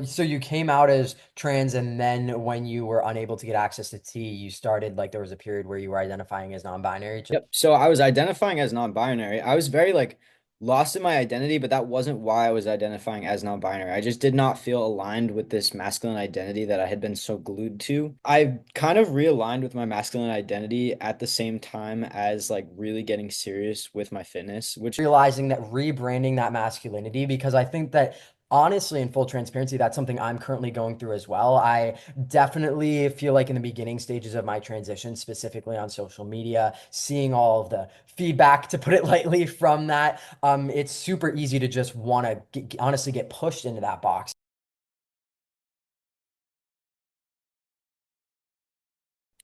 so you came out as trans, and then when you were unable to get access to T, you started like there was a period where you were identifying as non-binary. Yep. So I was identifying as non-binary. I was very like lost in my identity, but that wasn't why I was identifying as non-binary. I just did not feel aligned with this masculine identity that I had been so glued to. I kind of realigned with my masculine identity at the same time as like really getting serious with my fitness, which Realizing that rebranding that masculinity, because I think that honestly, in full transparency, that's something I'm currently going through as well. I definitely feel like in the beginning stages of my transition, specifically on social media, seeing all of the feedback, to put it lightly, from that, it's super easy to just want to honestly get pushed into that box.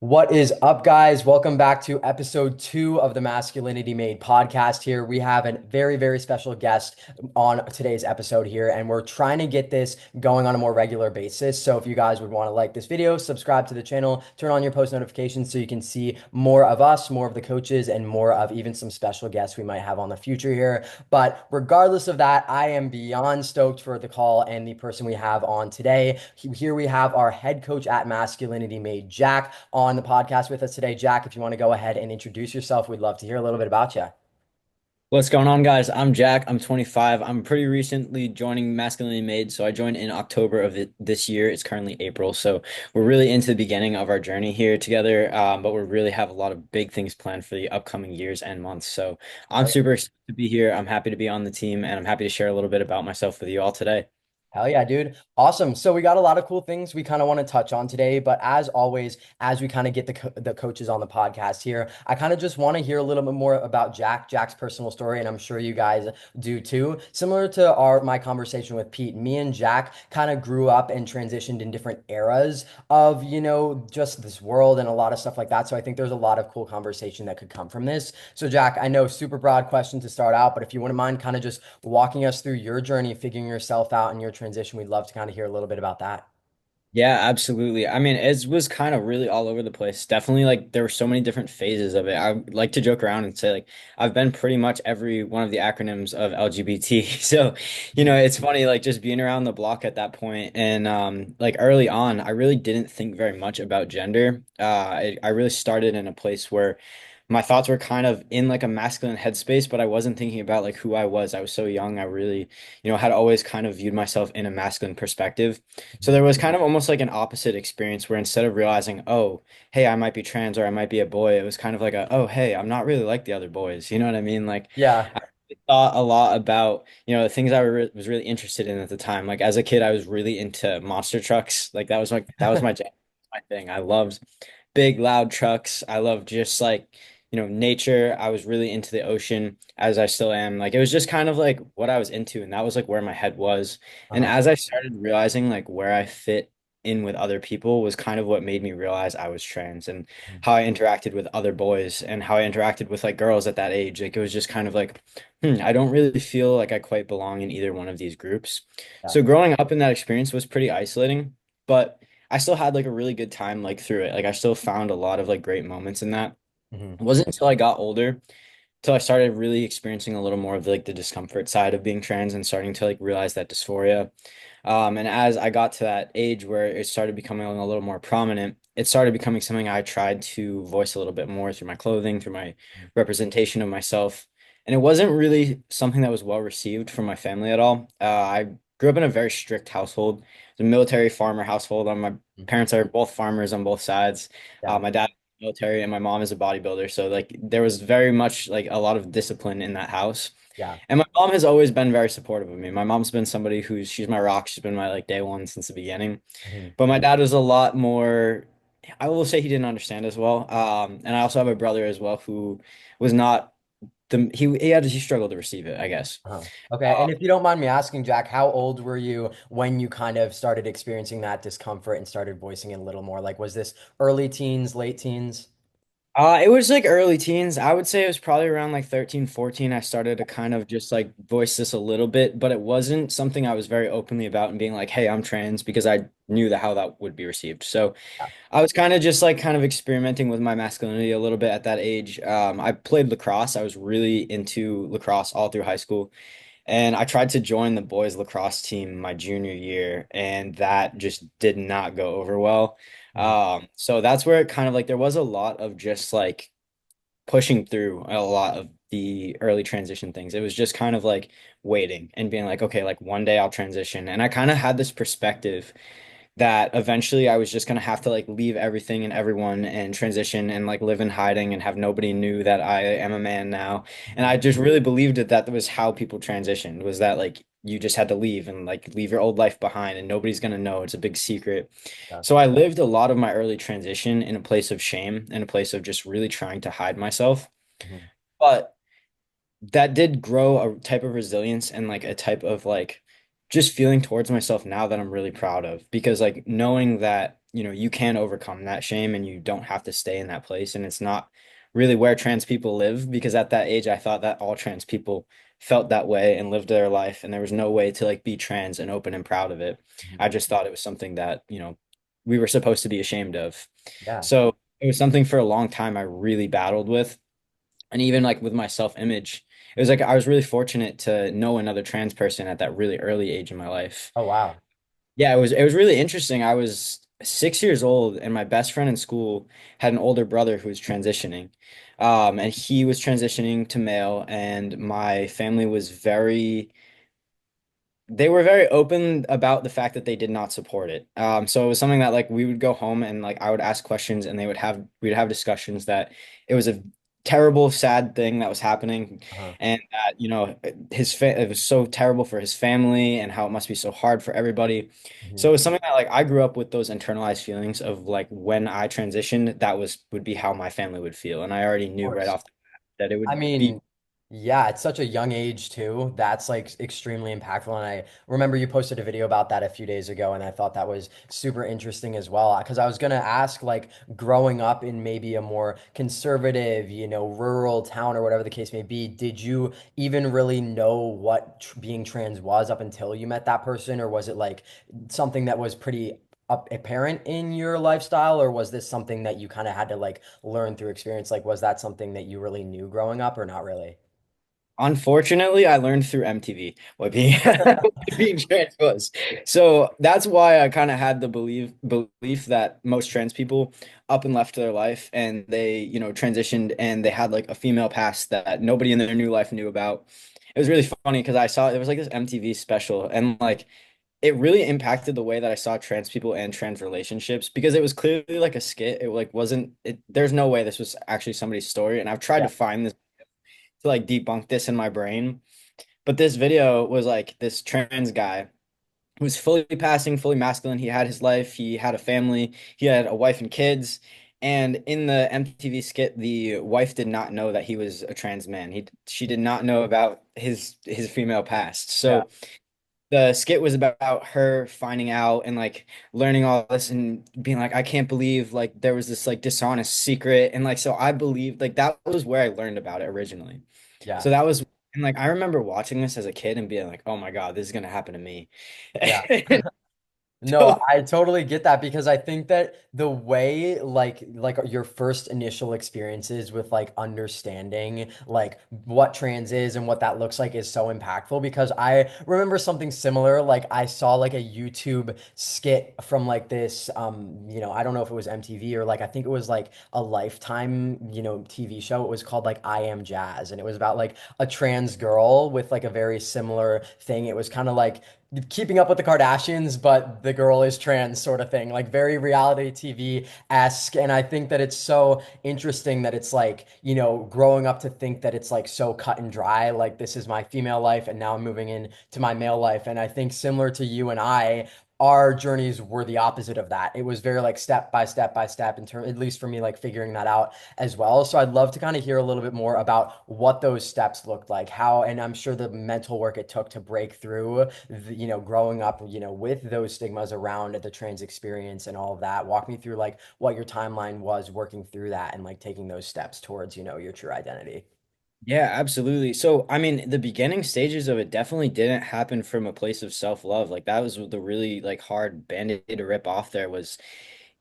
What is up, guys? Welcome back to episode 2 of the Masculinity Made podcast. Here we have a very, very special guest on today's episode here, and we're trying to get this going on a more regular basis. So if you guys would want to like this video, subscribe to the channel, turn on your post notifications so you can see more of us, more of the coaches, and more of even some special guests we might have on the future here. But regardless of that, I am beyond stoked for the call and the person we have on today. Here we have our head coach at Masculinity Made, Jack, on the podcast with us today. Jack, if you want to go ahead and introduce yourself, we'd love to hear a little bit about you. What's going on, guys? I'm Jack. I'm 25. I'm pretty recently joining Masculinity Made. So I joined in October of this year. It's currently April. So we're really into the beginning of our journey here together. But we really have a lot of big things planned for the upcoming years and months. So I'm super excited to be here. I'm happy to be on the team and I'm happy to share a little bit about myself with you all today. Hell yeah, dude. Awesome. So we got a lot of cool things we kind of want to touch on today, but as always, as we kind of get the coaches on the podcast here, I kind of just want to hear a little bit more about Jack's personal story, and I'm sure you guys do too. Similar to our my conversation with Pete, me and Jack kind of grew up and transitioned in different eras of, just this world and a lot of stuff like that. So I think there's a lot of cool conversation that could come from this. So Jack, I know super broad question to start out, but if you wouldn't mind kind of just walking us through your journey, figuring yourself out and your transition, we'd love to kind of hear a little bit about that. Yeah, absolutely. I mean, it was kind of really all over the place. Definitely, like there were so many different phases of it. I like to joke around and say like I've been pretty much every one of the acronyms of LGBT. So, Mhm. it's funny like just being around the block at that point and like early on, I really didn't think very much about gender. I really started in a place where my thoughts were kind of in like a masculine headspace, but I wasn't thinking about like who I was. I was so young. I really, had always kind of viewed myself in a masculine perspective. So there was kind of almost like an opposite experience where instead of realizing, oh, hey, I might be trans or I might be a boy, it was kind of like a, oh, hey, I'm not really like the other boys. You know what I mean? Like Yeah. I thought a lot about, the things I was really interested in at the time. Like as a kid, I was really into monster trucks. Like that was my my thing. I loved big, loud trucks. I loved just like, nature. I was really into the ocean as I still am. Like it was just kind of like what I was into, and that was like where my head was. And Uh-huh. as I started realizing like where I fit in with other people was kind of what made me realize I was trans and how I interacted with other boys and how I interacted with like girls at that age. Like it was just kind of like, I don't really feel like I quite belong in either one of these groups. Yeah. So growing up in that experience was pretty isolating, but I still had like a really good time like through it. Like I still found a lot of like great moments in that. Hmm. It wasn't until I got older till I started really experiencing a little more of like the discomfort side of being trans and starting to like realize that dysphoria. And as I got to that age where it started becoming a little more prominent, it started becoming something I tried to voice a little bit more through my clothing, through my representation of myself. And it wasn't really something that was well received from my family at all. I grew up in a very strict household. It's a military farmer household. My parents are both farmers on both sides. Yeah. My dad military and my mom is a bodybuilder. So like there was very much like a lot of discipline in that house. Yeah. And my mom has always been very supportive of me. My mom's been somebody she's my rock. She's been my like day one since the beginning. Hmm. But my dad was a lot more, I will say he didn't understand as well. And I also have a brother as well who was not he struggled to receive it, I guess. Uh-huh. Okay. And if you don't mind me asking, Jack, how old were you when you kind of started experiencing that discomfort and started voicing it a little more? Like, was this early teens, late teens? It was like early teens. I would say it was probably around like 13, 14. I started to kind of just like voice this a little bit, but it wasn't something I was very openly about and being like, hey, I'm trans because I knew how that would be received. So Yeah. I was kind of just like kind of experimenting with my masculinity a little bit at that age. I played lacrosse. I was really into lacrosse all through high school. And I tried to join the boys lacrosse team my junior year, and that just did not go over well. Mhm. So that's where it kind of like there was a lot of just like pushing through a lot of the early transition things. It was just kind of like waiting and being like, okay, like one day I'll transition. And I kind of had this perspective that eventually I was just gonna have to like leave everything and everyone and transition and like live in hiding and have nobody knew that I am a man now. And Mhm. I just really believed that was how people transitioned, was that like you just had to leave and like leave your old life behind and nobody's gonna know. It's a big secret. Yeah. So I lived a lot of my early transition in a place of shame, in a place of just really trying to hide myself. Mhm. But that did grow a type of resilience and like a type of like just feeling towards myself now that I'm really proud of, because like knowing that you can overcome that shame and you don't have to stay in that place, and it's not really where trans people live, because at that age I thought that all trans people felt that way and lived their life and there was no way to like be trans and open and proud of it. Mhm. I just thought it was something that we were supposed to be ashamed of. Yeah. So it was something for a long time I really battled with, and even like with my self-image, it was like I was really fortunate to know another trans person at that really early age in my life. Oh, wow. Yeah, it was really interesting. I was 6 years old and my best friend in school had an older brother who was transitioning. And he was transitioning to male, and my family was they were very open about the fact that they did not support it. So it was something that like we would go home and like I would ask questions and we'd have discussions that it was a terrible, sad thing that was happening, Uh-huh. and that it was so terrible for his family and how it must be so hard for everybody. Mhm. So it was something that like I grew up with those internalized feelings of like when I transitioned, that would be how my family would feel, and I already Of knew right course. off the bat that it I would be. mean, yeah, it's such a young age too. That's like extremely impactful. And I remember you posted a video about that a few days ago, and I thought that was super interesting as well. Because I was gonna ask, like, growing up in maybe a more conservative, rural town or whatever the case may be, did you even really know what being trans was up until you met that person, or was it like something that was pretty apparent in your lifestyle, or was this something that you kind of had to like learn through experience? Like, was that something that you really knew growing up or not really? Unfortunately, I learned through MTV what being what being trans was. So that's why I kind of had the belief that most trans people up and left their life and they, transitioned and they had like a female past that nobody in their new life knew about. It was really funny because I saw there was like this MTV special, and like it really impacted the way that I saw trans people and trans relationships, because it was clearly like a skit. It like wasn't it, there's no way this was actually somebody's story, and I've tried Yeah. to find this to like debunk this in my brain. But this video was like this trans guy who was fully passing, fully masculine. He had his life, he had a family, he had a wife and kids. And in the MTV skit, the wife did not know that he was a trans man. She did not know about his female past. Yeah. So the skit was about her finding out and like learning all this and being like, I can't believe like there was this like dishonest secret. And like so I believed like that was where I learned about it originally. Yeah. So that was, and like I remember watching this as a kid and being like, oh my God, this is gonna happen to me. Yeah. No, So I totally get that because I think that the way like your first initial experiences with like understanding like what trans is and what that looks like is so impactful because I remember something similar. Like I saw like a YouTube skit from like this I don't know if it was MTV or like I think it was like a Lifetime, TV show. It was called like I Am Jazz, and it was about like a trans girl with like a very similar thing. It was kind of like keeping up with the Kardashians, but the girl is trans sort of thing, like very reality TV-esque. And I think that it's so interesting that it's like, growing up to think that it's like so cut and dry, like this is my female life and now I'm moving into my male life. And I think similar to you and I, our journeys were the opposite of that. It was very like step by step by step in term, at least for me, like figuring that out as well. So I'd love to kind of hear a little bit more about what those steps looked like, how, and I'm sure the mental work it took to break through, growing up, with those stigmas around the trans experience and all of that. Walk me through like what your timeline was working through that and like taking those steps towards, your true identity. yeah, absolutely. So I mean, the beginning stages of it definitely didn't happen from a place of self-love. Like that was the really like hard band-aid to rip off there, was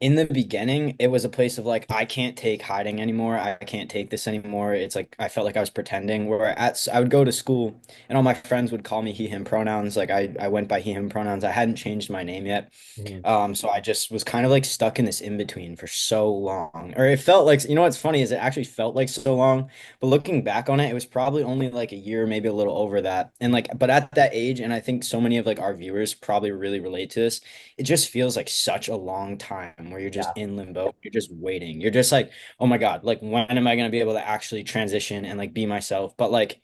in the beginning, it was a place of like, I can't take hiding anymore. I can't take this anymore. It's like I felt like I was pretending. I would go to school and all my friends would call me he, him pronouns. Like I went by he, him pronouns. I hadn't changed my name yet. Mhm. So I just was kind of like stuck in this in between for so long. Or it felt like, you know what's funny is it actually felt like so long. But looking back on it, it was probably only like a year, maybe a little over that. And like, but at that age, and I think so many of like our viewers probably really relate to this, it just feels like such a long time where you're just Yeah, in limbo. You're just waiting. You're just like, oh my God, like when am I gonna be able to actually transition and like be myself? But like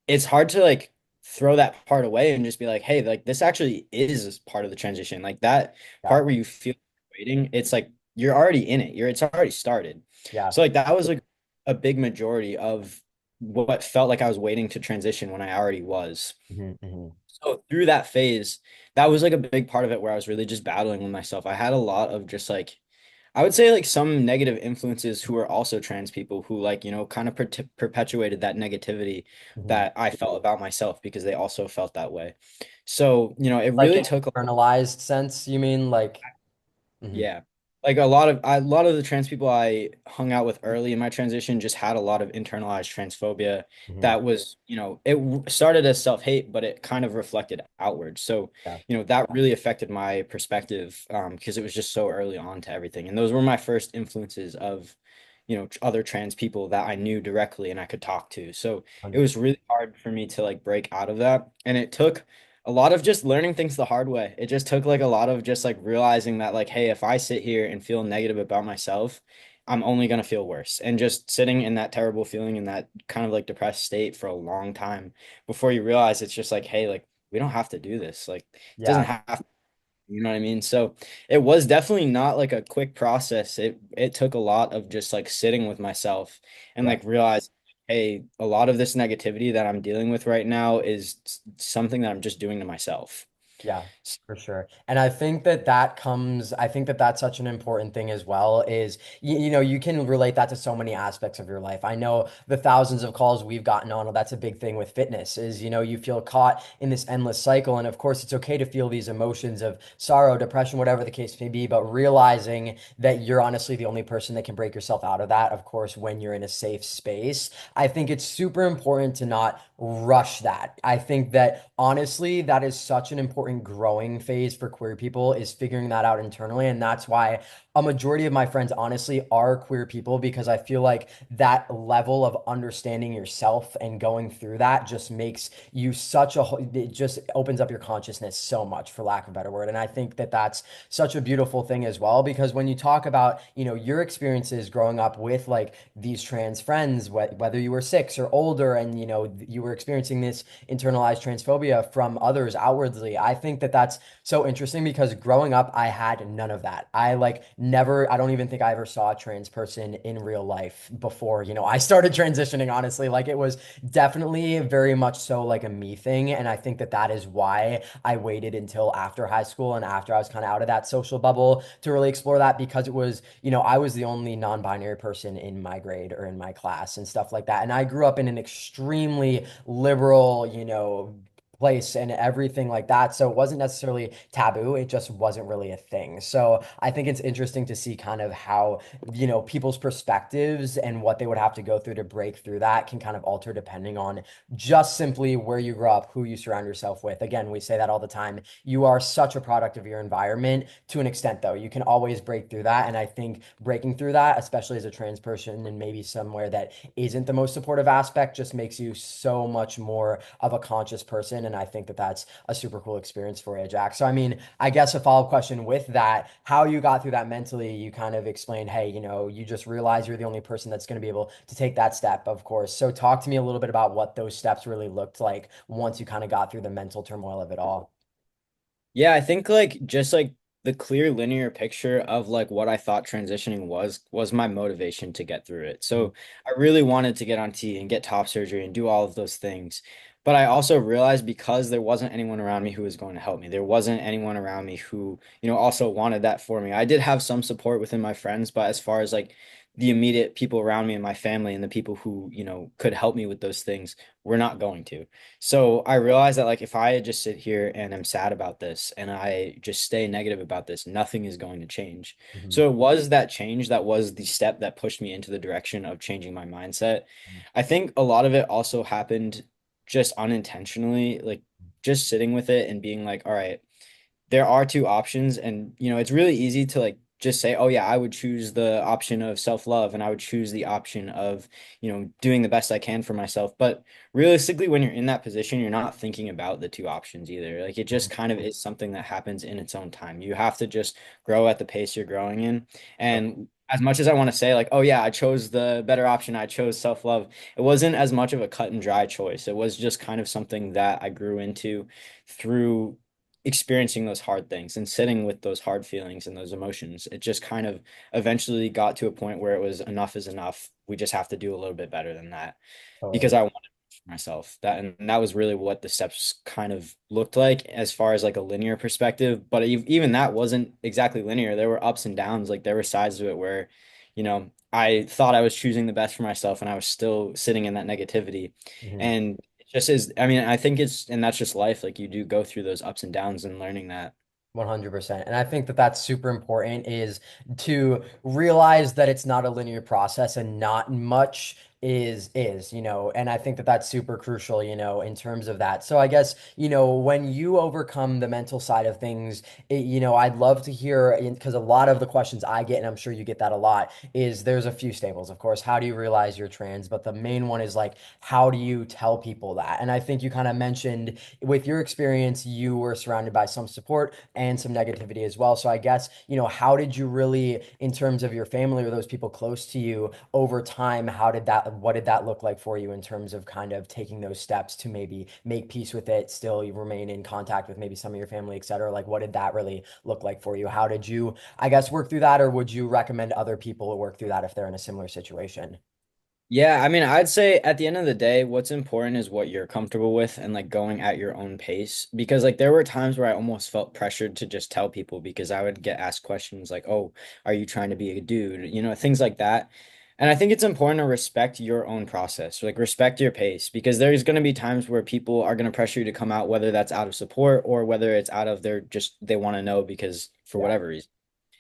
it's hard to like throw that part away and just be like, hey, like this actually is part of the transition. Like that yeah, part where you feel waiting, it's like you're already in it. It's already started. yeah. So like that was like a big majority of what felt like I was waiting to transition when I already was. Hmm, hmm. So through that phase, that was like a big part of it where I was really just battling with myself. I had a lot of just like I would say like some negative influences who are also trans people who like, kind of perpetuated that negativity Hmm. that I felt about myself because they also felt that way. So, it Like really an took internalized sense, you mean? Like, hmm, yeah. Like a lot of the trans people I hung out with early in my transition just had a lot of internalized transphobia hmm. that was, started as self-hate, but it kind of reflected outward. So, Yeah, that really affected my perspective because it was just so early on to everything. And those were my first influences of, other trans people that I knew directly and I could talk to. So it was 100%. really hard for me to like break out of that. And it took a lot of just learning things the hard way. It just took like a lot of just like realizing that like, hey, if I sit here and feel negative about myself, I'm only gonna feel worse. And just sitting in that terrible feeling in that kind of like depressed state for a long time before you realize it's just like, hey, like we don't have to do this. Like it doesn't Yeah, have you know what I mean? So it was definitely not like a quick process. It took a lot of just like sitting with myself and yeah. like realize, hey, a lot of this negativity that I'm dealing with right now is something that I'm just doing to myself. Yeah, for sure. And I think that I think that that's such an important thing as well is, you can relate that to so many aspects of your life. I know the thousands of calls we've gotten on, that's a big thing with fitness is, you feel caught in this endless cycle. And of course, it's okay to feel these emotions of sorrow, depression, whatever the case may be, but realizing that you're honestly the only person that can break yourself out of that, of course, when you're in a safe space. I think it's super important to not rush that. I think that honestly, that is such an important growing phase for queer people is figuring that out internally. And that's why a majority of my friends honestly are queer people because I feel like that level of understanding yourself and going through that just makes you it just opens up your consciousness so much, for lack of a better word. And I think that that's such a beautiful thing as well, because when you talk about, your experiences growing up with like these trans friends, whether you were 6 or older and, you were experiencing this internalized transphobia from others outwardly. I think that that's so interesting because growing up, I had none of that. I don't even think I ever saw a trans person in real life before, I started transitioning, honestly. Like it was definitely very much so like a me thing. And I think that that is why I waited until after high school and after I was kind of out of that social bubble to really explore that because it was, I was the only non-binary person in my grade or in my class and stuff like that. And I grew up in an extremely liberal, place and everything like that. So it wasn't necessarily taboo. It just wasn't really a thing. So I think it's interesting to see kind of how, people's perspectives and what they would have to go through to break through that can kind of alter depending on just simply where you grow up, who you surround yourself with. Again, we say that all the time. You are such a product of your environment to an extent, though. You can always break through that. And I think breaking through that, especially as a trans person and maybe somewhere that isn't the most supportive aspect, just makes you so much more of a conscious person. And I think that that's a super cool experience for you, Jack. So, I mean, I guess a follow-up question with that, how you got through that mentally, you kind of explained, hey, you just realize you're the only person that's going to be able to take that step, of course. So, talk to me a little bit about what those steps really looked like once you kind of got through the mental turmoil of it all. Yeah, I think like just like the clear linear picture of like what I thought transitioning was my motivation to get through it. Mhm. So I really wanted to get on T and get top surgery and do all of those things. But I also realized because there wasn't anyone around me who was going to help me. There wasn't anyone around me who, also wanted that for me. I did have some support within my friends, but as far as like the immediate people around me and my family and the people who, could help me with those things were not going to. So I realized that like if I just sit here and am sad about this and I just stay negative about this, nothing is going to change. Mhm. So it was that change that was the step that pushed me into the direction of changing my mindset. I think a lot of it also happened just unintentionally, like just sitting with it and being like, all right, there are two options, and it's really easy to like just say, oh yeah, I would choose the option of self-love and I would choose the option of doing the best I can for myself. But realistically, when you're in that position, you're not thinking about the two options either. Like it just Mhm. kind of is something that happens in its own time. You have to just grow at the pace you're growing in. And as much as I want to say like, oh yeah, I chose the better option, I chose self-love, it wasn't as much of a cut and dry choice. It was just kind of something that I grew into through experiencing those hard things and sitting with those hard feelings and those emotions. It just kind of eventually got to a point where it was enough is enough. We just have to do a little bit better than that because Totally. I wanted it for myself. And that was really what the steps kind of looked like as far as like a linear perspective. But even that wasn't exactly linear. There were ups and downs. Like there were sides of it where, I thought I was choosing the best for myself and I was still sitting in that negativity. Mhm. And just is, I mean, I think and that's just life. Like you do go through those ups and downs and learning that. 100%. And I think that that's super important is to realize that it's not a linear process and not much is, and I think that that's super crucial, in terms of that. So I guess, when you overcome the mental side of things, I'd love to hear, because a lot of the questions I get, and I'm sure you get that a lot, is there's a few staples. Of course, how do you realize you're trans? But the main one is like, how do you tell people that? And I think you kind of mentioned with your experience, you were surrounded by some support and some negativity as well. So I guess, how did you really, in terms of your family or those people close to you over time, what did that look like for you in terms of kind of taking those steps to maybe make peace with it, still you remain in contact with maybe some of your family, et cetera? Like, what did that really look like for you? How did you, I guess, work through that, or would you recommend other people work through that if they're in a similar situation? Yeah, I mean, I'd say at the end of the day, what's important is what you're comfortable with and like going at your own pace. Because like there were times where I almost felt pressured to just tell people because I would get asked questions like, "Oh, are you trying to be a dude?" Things like that. And I think it's important to respect your own process, like respect your pace, because there's going to be times where people are going to pressure you to come out, whether that's out of support or whether it's out of they want to know because for Yeah. whatever reason.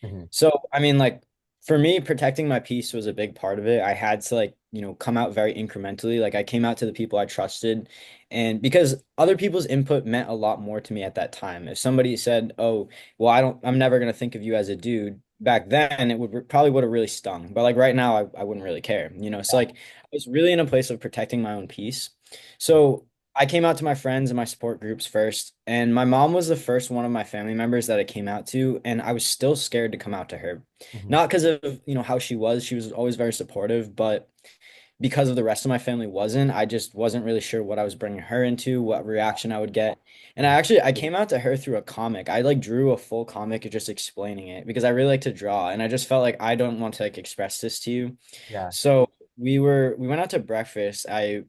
Hmm. So, I mean, like for me, protecting my peace was a big part of it. I had to like, come out very incrementally. Like I came out to the people I trusted, and because other people's input meant a lot more to me at that time. If somebody said, "Oh, well, I'm never gonna think of you as a dude," back then it probably would have really stung. But like right now, I wouldn't really care, So Yeah. like I was really in a place of protecting my own peace. So I came out to my friends and my support groups first, and my mom was the first one of my family members that I came out to, and I was still scared to come out to her. Hmm. Not because of, how she was. She was always very supportive, but because of the rest of my family wasn't, I just wasn't really sure what I was bringing her into, what reaction I would get. And I came out to her through a comic. I like drew a full comic just explaining it because I really like to draw, and I just felt like I don't want to like express this to you. Yeah. So we went out to breakfast. I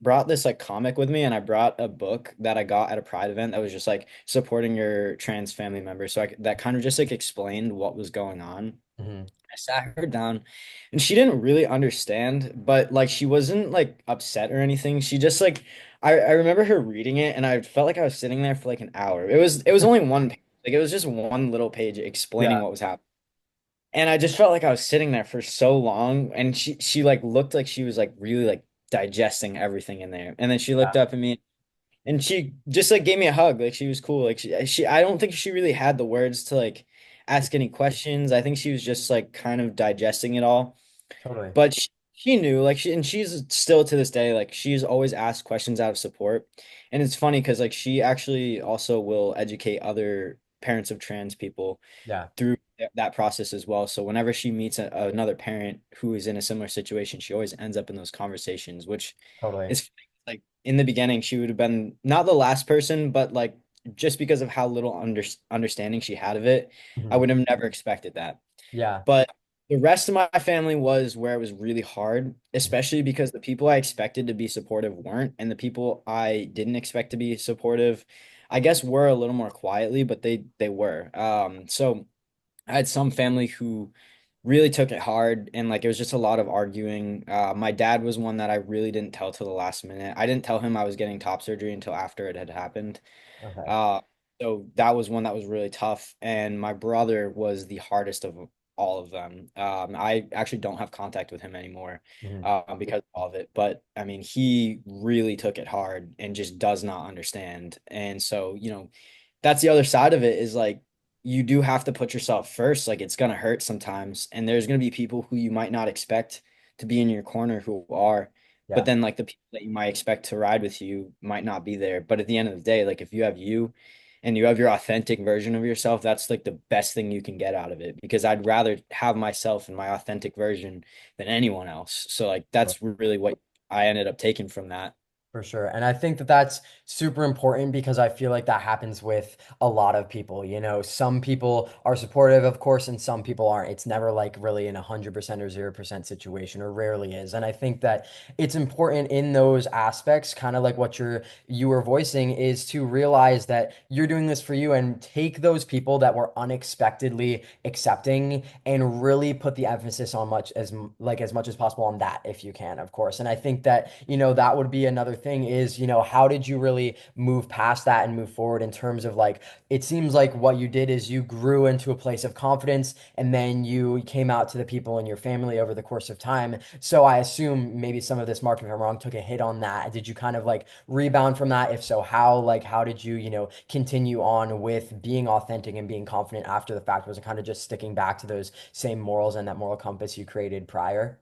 brought this like comic with me and I brought a book that I got at a Pride event that was just like supporting your trans family members. So that kind of just like explained what was going on. Hmm. I sat her down and she didn't really understand, but like she wasn't like upset or anything. She just like I remember her reading it and I felt like I was sitting there for like an hour. It was only one page. Like it was just one little page explaining Yeah. what was happening. And I just felt like I was sitting there for so long, and she like looked like she was like really like digesting everything in there. And then she looked up at me and she just like gave me a hug. Like she was cool. Like she I don't think she really had the words to like ask any questions. I think she was just like kind of digesting it all. Totally. But she knew like and she's still to this day like she's always asked questions out of support. And it's funny because like she actually also will educate other parents of trans people Yeah. through that process as well. So whenever she meets another parent who is in a similar situation, she always ends up in those conversations, which Totally. is funny. Like in the beginning, she would have been not the last person, but like just because of how little understanding she had of it, I Hmm. would have never expected that. Yeah. But the rest of my family was where it was really hard, Mhm. especially because the people I expected to be supportive weren't, and the people I didn't expect to be supportive, I guess were a little more quietly, but they were. So I had some family who really took it hard, and like it was just a lot of arguing. My dad was one that I really didn't tell till the last minute. I didn't tell him I was getting top surgery until after it had happened. Okay. Uh, so that was one that was really tough. And my brother was the hardest of all of them. I actually don't have contact with him anymore Hmm. because of all of it. But I mean, he really took it hard and just does not understand. And so, that's the other side of it is like you do have to put yourself first. Like it's gonna hurt sometimes, and there's gonna be people who you might not expect to be in your corner who are, but Yeah, then like the people that you might expect to ride with you might not be there. But at the end of the day, like if you have you and you have your authentic version of yourself, that's like the best thing you can get out of it because I'd rather have myself and my authentic version than anyone else. So like that's really what I ended up taking from that. for sure. And I think that that's super important because I feel like that happens with a lot of people. Some people are supportive, of course, and some people aren't. It's never like really in 100% or 0% situation, or rarely is. And I think that it's important in those aspects, kind of like what you were voicing, is to realize that you're doing this for you and take those people that were unexpectedly accepting and really put the emphasis on as much as possible on that if you can, of course. And I think that, that would be another thing is, how did you really move past that and move forward in terms of like, it seems like what you did is you grew into a place of confidence and then you came out to the people in your family over the course of time. So I assume maybe some of this, mark me if I'm wrong, took a hit on that. Did you kind of like rebound from that? If so, how? Like, how did you, continue on with being authentic and being confident after the fact? Was it kind of just sticking back to those same morals and that moral compass you created prior?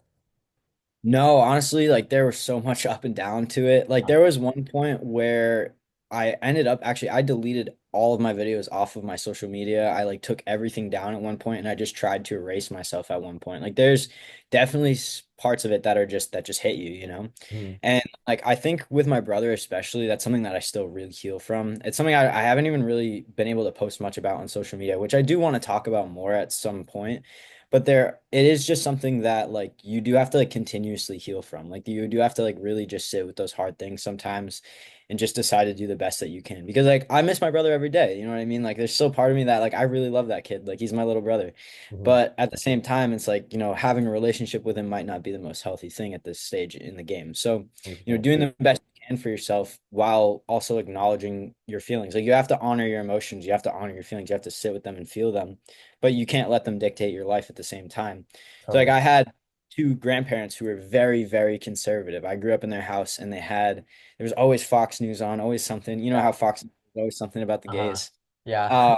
No, honestly, like there was so much up and down to it. Like there was one point where I ended up actually I deleted all of my videos off of my social media. I like took everything down at one point and I just tried to erase myself at one point. Like there's definitely parts of it that are just that just hit you, you know? Mhm. And like I think with my brother especially, that's something that I still really heal from. It's something I haven't even really been able to post much about on social media, which I do want to talk about more at some point. But there, it is just something that like you do have to like continuously heal from. Like you do have to like really just sit with those hard things sometimes and just decide to do the best that you can. Because like I miss my brother every day. You know what I mean? Like there's still part of me that like I really love that kid. Like he's my little brother. Mhm. But at the same time, it's like, having a relationship with him might not be the most healthy thing at this stage in the game. So, Understand. doing the best you can for yourself while also acknowledging your feelings. Like you have to honor your emotions, you have to honor your feelings, you have to sit with them and feel them, but you can't let them dictate your life at the same time. So like Totally. I had two grandparents who were very, very conservative. I grew up in their house and there was always Fox News on, always something. You know Yeah. how Fox News is always something about the Uh-huh. gays. Yeah. Uh,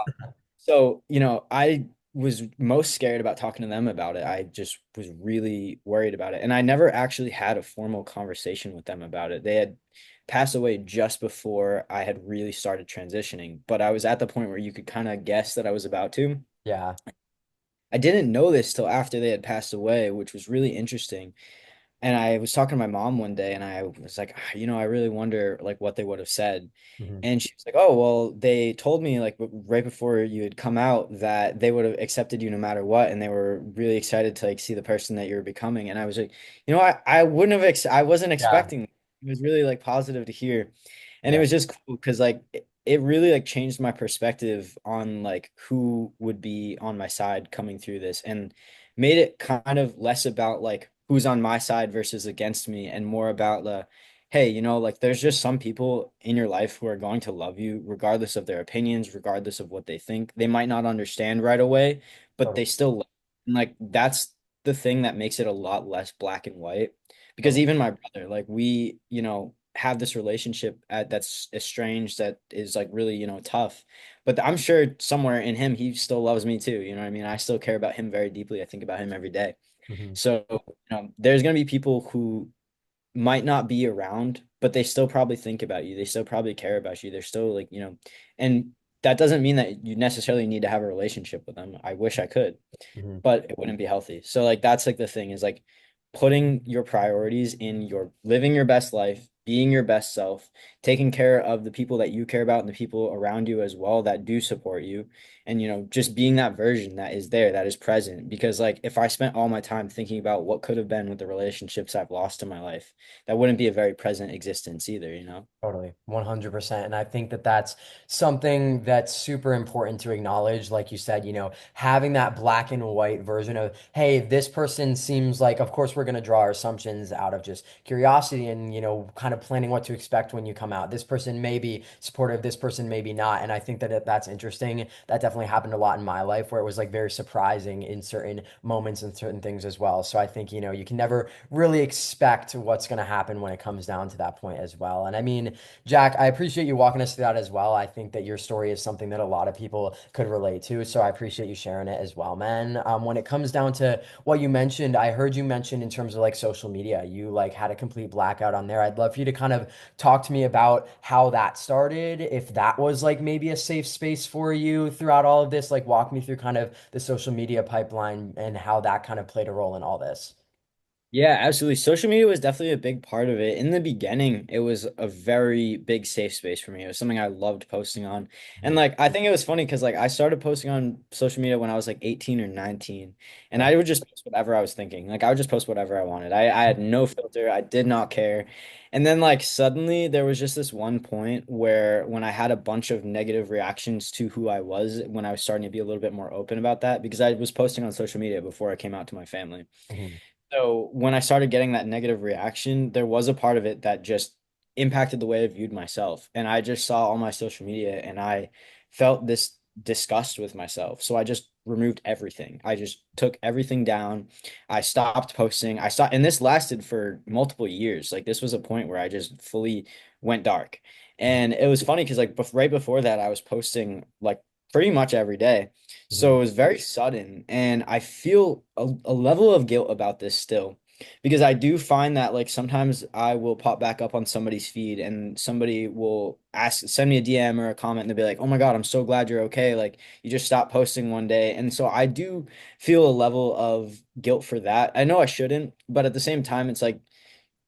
so, I was most scared about talking to them about it. I just was really worried about it. And I never actually had a formal conversation with them about it. They had passed away just before I had really started transitioning, but I was at the point where you could kind of guess that I was about to. Yeah. I didn't know this till after they had passed away, which was really interesting. And I was talking to my mom one day and I was like, I really wonder like what they would have said. Hmm. And she was like, "Oh, well, they told me like right before you had come out that they would have accepted you no matter what, and they were really excited to like see the person that you were becoming." And I was like, I wouldn't have I wasn't Yeah. expecting. It was really like positive to hear. And it Yeah. was just cool because like it really like changed my perspective on like who would be on my side coming through this and made it kind of less about like who's on my side versus against me and more about the hey, like there's just some people in your life who are going to love you regardless of their opinions, regardless of what they think. They might not understand right away, but Totally. they still love you. And like that's the thing that makes it a lot less black and white. Because Totally. even my brother, like we, have this relationship that's estranged that is like really, tough. But I'm sure somewhere in him he still loves me too. You know what I mean? I still care about him very deeply. I think about him every day. Hmm. So, there's gonna be people who might not be around, but they still probably think about you. They still probably care about you. They're still like, and that doesn't mean that you necessarily need to have a relationship with them. I wish I could, Hmm. but it wouldn't be healthy. So like that's like the thing is like putting your priorities in your living your best life, being your best self, taking care of the people that you care about and the people around you as well that do support you, and just being that version that is there, that is present. Because like if I spent all my time thinking about what could have been with the relationships I've lost in my life, that wouldn't be a very present existence either. Totally, 100%. And I think that that's something that's super important to acknowledge. Like you said, having that black and white version of, hey, this person seems like, of course, we're going to draw our assumptions out of just curiosity and, kind of planning what to expect when you come out. This person may be supportive, this person maybe not. And I think that that's interesting. That definitely happened a lot in my life where it was like very surprising in certain moments and certain things as well. So I think, you can never really expect what's going to happen when it comes down to that point as well. And I mean, Jack, I appreciate you walking us through that as well. I think that your story is something that a lot of people could relate to. So I appreciate you sharing it as well, man. When it comes down to what you mentioned, I heard you mention in terms of like social media, you like had a complete blackout on there. I'd love for you to kind of talk to me about how that started, if that was like maybe a safe space for you throughout all of this. Like walk me through kind of the social media pipeline and how that kind of played a role in all this. Yeah, absolutely. Social media was definitely a big part of it. In the beginning, it was a very big safe space for me. It was something I loved posting on. And Mhm. like I think it was funny because like I started posting on social media when I was like 18 or 19. And Yeah. I would just post whatever I was thinking. Like I would just post whatever I wanted. I had no filter. I did not care. And then like suddenly there was just this one point where when I had a bunch of negative reactions to who I was, when I was starting to be a little bit more open about that, because I was posting on social media before I came out to my family. Mhm. So when I started getting that negative reaction, there was a part of it that just impacted the way I viewed myself. And I just saw all my social media and I felt this disgust with myself. So I just removed everything. I just took everything down. I stopped posting. I stopped, and this lasted for multiple years. Like this was a point where I just fully went dark. Mhm. And it was funny because like right before that, I was posting like pretty much every day. So Mhm. it was very sudden, and I feel a level of guilt about this still because I do find that like sometimes I will pop back up on somebody's feed and somebody will send me a DM or a comment and they'll be like, "Oh my God, I'm so glad you're okay. Like you just stopped posting one day." And so I do feel a level of guilt for that. I know I shouldn't, but at the same time, it's like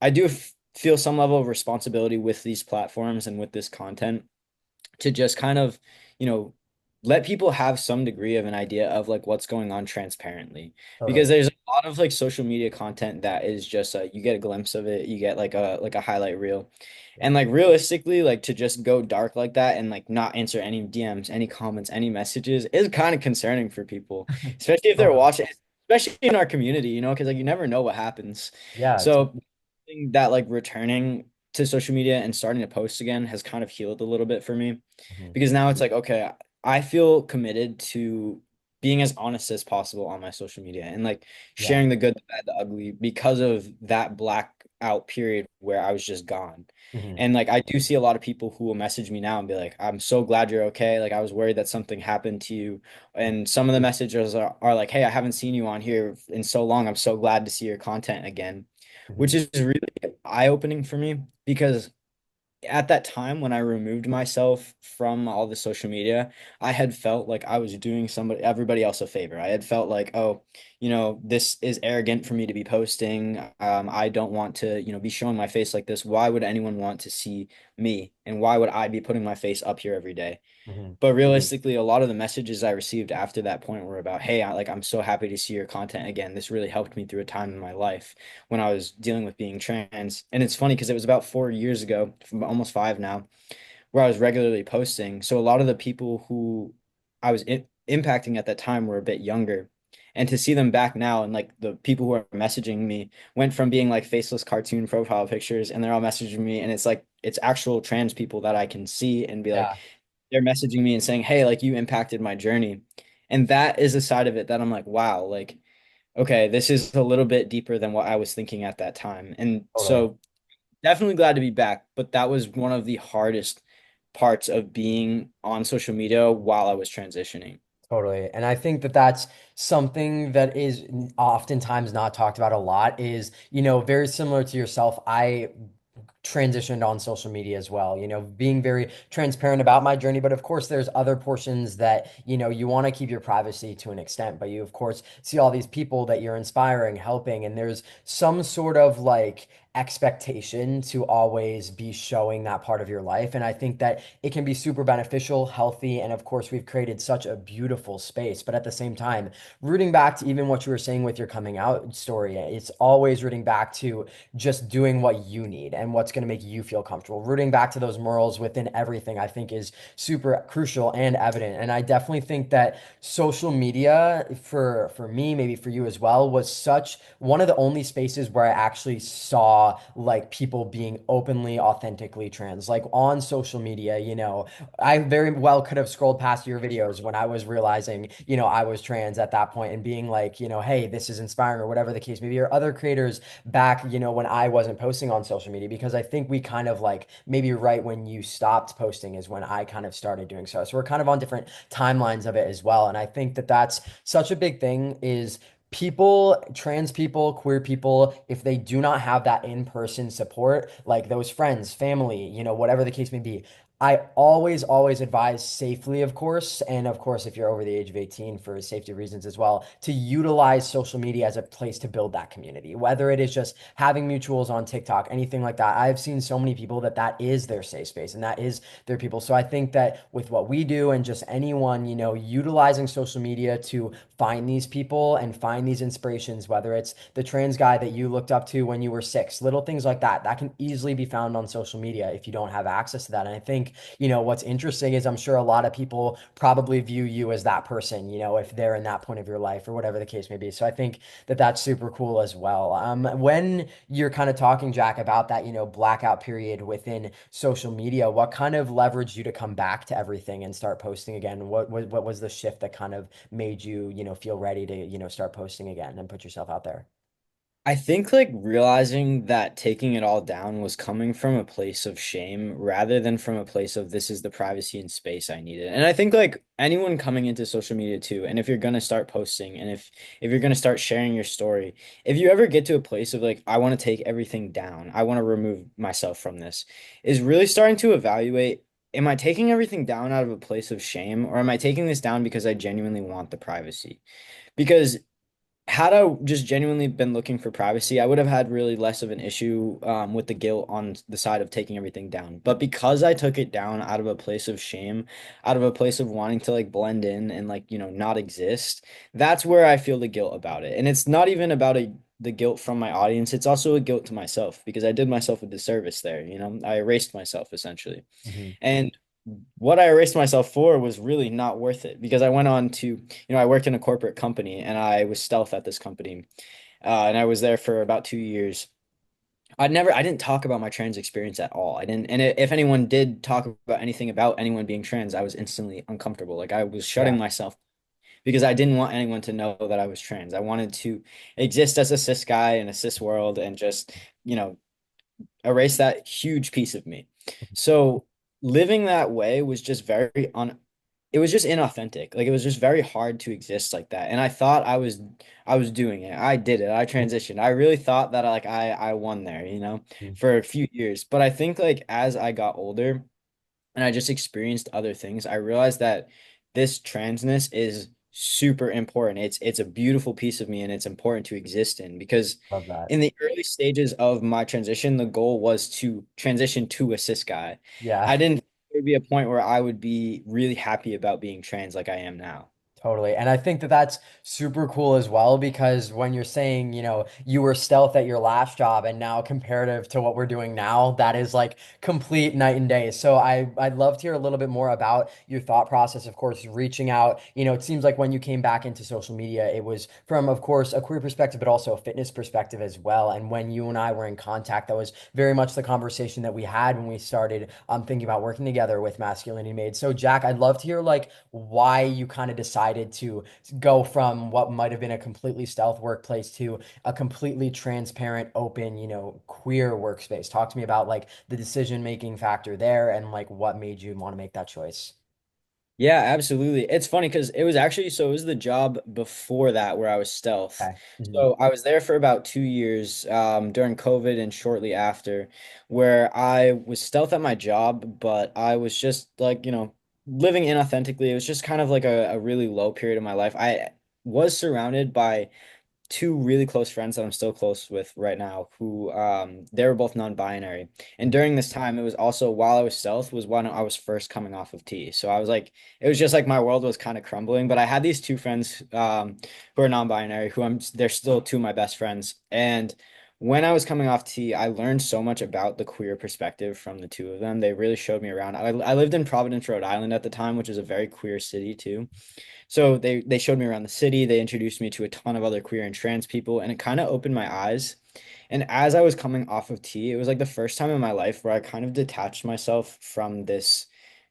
I do feel some level of responsibility with these platforms and with this content to just kind of, you know, let people have some degree of an idea of like what's going on transparently. Totally. Because there's a lot of like social media content that is just you get a glimpse of it, you get like a highlight reel. Yeah. And like realistically, like to just go dark like that and like not answer any DMs, any comments, any messages is kind of concerning for people, especially if they're Totally. watching, especially in our community, because like you never know what happens. Yeah. So I think that like returning to social media and starting to post again has kind of healed a little bit for me Mhm. because now it's like, okay, I feel committed to being as honest as possible on my social media and like Yeah. sharing the good, the bad, the ugly because of that blackout period where I was just gone. Mhm. And like I do see a lot of people who will message me now and be like, I'm so glad you're okay. Like I was worried that something happened to you. And some of the messages are like, hey, I haven't seen you on here in so long. I'm so glad to see your content again, which Mhm. is really eye-opening for me because at that time when I removed myself from all the social media, I had felt like I was doing everybody else a favor. I had felt like, oh, this is arrogant for me to be posting. I don't want to, be showing my face like this. Why would anyone want to see me? And why would I be putting my face up here every day? Mhm. But realistically, a lot of the messages I received after that point were about, hey, I'm so happy to see your content again. This really helped me through a time in my life when I was dealing with being trans. And it's funny because it was about 4 years ago, almost five now, where I was regularly posting. So a lot of the people who I was impacting at that time were a bit younger. And to see them back now and like the people who are messaging me went from being like faceless cartoon profile pictures and they're all messaging me and it's like it's actual trans people that I can see and be like, Yeah. they're messaging me and saying, "Hey, like you impacted my journey." And that is a side of it that I'm like, wow, like, okay, this is a little bit deeper than what I was thinking at that time. And Totally. so definitely glad to be back, but that was one of the hardest parts of being on social media while I was transitioning. Totally. And I think that that's something that is oftentimes not talked about a lot is, very similar to yourself. I transitioned on social media as well, being very transparent about my journey. But of course, there's other portions that, you want to keep your privacy to an extent, but you, of course, see all these people that you're inspiring, helping, and there's some sort of like expectation to always be showing that part of your life. And I think that it can be super beneficial, healthy, and of course, we've created such a beautiful space. But at the same time, rooting back to even what you were saying with your coming out story, it's always rooting back to just doing what you need and what's going to make you feel comfortable. Rooting back to those morals within everything, I think, is super crucial and evident. And I definitely think that social media for me, maybe for you as well, was such one of the only spaces where I actually saw like people being openly, authentically trans. Like on social media, I very well could have scrolled past your videos when I was realizing, I was trans at that point and being like, hey, this is inspiring or whatever the case may be, or other creators back, when I wasn't posting on social media, because I think we kind of like maybe right when you stopped posting is when I kind of started doing so. So we're kind of on different timelines of it as well. And I think that that's such a big thing is people, trans people, queer people, if they do not have that in-person support, like those friends, family, whatever the case may be, I always, always advise safely, of course, and of course, if you're over the age of 18 for safety reasons as well, to utilize social media as a place to build that community, whether it is just having mutuals on TikTok, anything like that. I've seen so many people that that is their safe space and that is their people. So I think that with what we do and just anyone, utilizing social media to find these people and find these inspirations, whether it's the trans guy that you looked up to when you were 6, little things like that, that can easily be found on social media if you don't have access to that. And I think, what's interesting is I'm sure a lot of people probably view you as that person, if they're in that point of your life or whatever the case may be. So I think that that's super cool as well. When you're kind of talking, Jack, about that, blackout period within social media, what kind of leveraged you to come back to everything and start posting again? What was the shift that kind of made you, feel ready to, start posting again and put yourself out there? I think like realizing that taking it all down was coming from a place of shame rather than from a place of this is the privacy and space I needed. And I think like anyone coming into social media too, and if you're gonna start posting and if you're gonna start sharing your story, if you ever get to a place of like I want to take everything down, I want to remove myself from this, is really starting to evaluate, am I taking everything down out of a place of shame or am I taking this down because I genuinely want the privacy? Because had I just genuinely been looking for privacy, I would have had really less of an issue with the guilt on the side of taking everything down. But because I took it down out of a place of shame, out of a place of wanting to like blend in and like, not exist, that's where I feel the guilt about it. And it's not even about the guilt from my audience, it's also a guilt to myself because I did myself a disservice there, I erased myself essentially. Mhm. And what I erased myself for was really not worth it because I went on to, I worked in a corporate company and I was stealth at this company. And I was there for about 2 years. I didn't talk about my trans experience at all. I didn't, and if anyone did talk about anything about anyone being trans, I was instantly uncomfortable. Like I was shutting Yeah. myself because I didn't want anyone to know that I was trans. I wanted to exist as a cis guy in a cis world and just, you know, erase that huge piece of me. So living that way was just very un it was just inauthentic. Like it was just very hard to exist like that. And I thought I was doing it. I did it. I transitioned. I really thought that like I won there, Mhm. for a few years. But I think like as I got older and I just experienced other things, I realized that this transness is super important. It's a beautiful piece of me and it's important to exist in because Love that. in the early stages of my transition, the goal was to transition to a cis guy. Yeah. I didn't think there'd be a point where I would be really happy about being trans like I am now. Totally. And I think that that's super cool as well because when you're saying, you were stealth at your last job and now comparative to what we're doing now, that is like complete night and day. So I'd love to hear a little bit more about your thought process, of course, reaching out. It seems like when you came back into social media, it was from, of course, a queer perspective, but also a fitness perspective as well. And when you and I were in contact, that was very much the conversation that we had when we started thinking about working together with Masculinity Made. So Jack, I'd love to hear like why you kind of decided to go from what might have been a completely stealth workplace to a completely transparent, open, queer workspace. Talk to me about like the decision making factor there and like what made you want to make that choice. Yeah, absolutely. It's funny because it was actually so it was the job before that where I was stealth. Okay. Hmm. So I was there for about 2 years during COVID and shortly after, where I was stealth at my job, but I was just like, living inauthentically. It was just kind of like a really low period of my life. I was surrounded by two really close friends that I'm still close with right now who they were both non-binary. And during this time it was also while I was stealth was when I was first coming off of T. So I was like it was just like my world was kind of crumbling, but I had these two friends who are non-binary who they're still two of my best friends. And when I was coming off T, I learned so much about the queer perspective from the two of them. They really showed me around. I lived in Providence, Rhode Island at the time, which is a very queer city too. So they showed me around the city. They introduced me to a ton of other queer and trans people, and it kind of opened my eyes. And as I was coming off of T, it was like the first time in my life where I kind of detached myself from this